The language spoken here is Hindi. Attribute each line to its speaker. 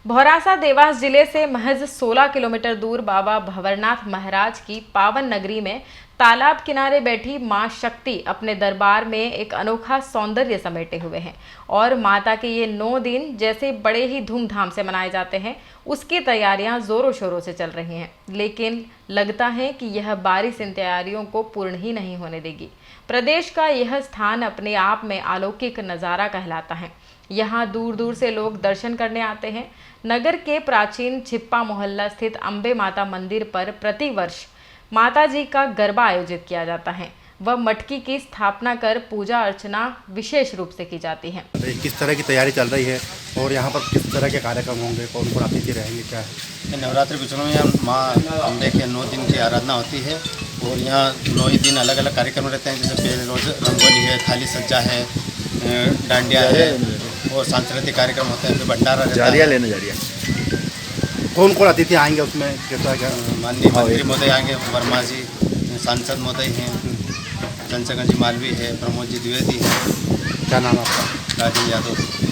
Speaker 1: भौरासा देवास जिले से महज 16 किलोमीटर दूर बाबा भंवरनाथ महाराज की पावन नगरी में तालाब किनारे बैठी मां शक्ति अपने दरबार में एक अनोखा सौंदर्य समेटे हुए हैं और माता के ये 9 दिन जैसे बड़े ही धूमधाम से मनाए जाते हैं, उसकी तैयारियां जोरों शोरों से चल रही हैं। लेकिन लगता है कि यह बारिश इन तैयारियों को पूर्ण ही नहीं होने देगी। प्रदेश का यह स्थान अपने आप में अलौकिक नज़ारा कहलाता है। यहाँ दूर दूर से लोग दर्शन करने आते हैं। नगर के प्राचीन छिप्पा मोहल्ला स्थित अम्बे माता मंदिर पर प्रतिवर्ष माता जी का गरबा आयोजित किया जाता है। वह मटकी की स्थापना कर पूजा अर्चना विशेष रूप से की जाती है।
Speaker 2: किस तरह की तैयारी चल रही है और यहाँ पर किस तरह के कार्यक्रम होंगे, कौन कौन अतिथि रहेंगे, क्या है?
Speaker 3: नवरात्रि उत्सव में यहाँ माँ अम्बे के 9 दिन की आराधना होती है और यहाँ 9 ही दिन अलग अलग कार्यक्रम रहते हैं। जैसे पहले रोज रंगोली है, थाली सज्जा है, डांडिया है और सांस्कृतिक कार्यक्रम होते हैं। फिर भंडारा
Speaker 2: लेने जा रही है। कौन कौन अतिथि आएंगे उसमें, कैसा क्या?
Speaker 3: माननीय मंत्री महोदय आएंगे, वर्मा जी, सांसद महोदय हैं, चंद्रशेखर जी मालवीय है, प्रमोद जी द्विवेदी हैं।
Speaker 2: क्या नाम है आपका?
Speaker 3: राजेंद्र यादव।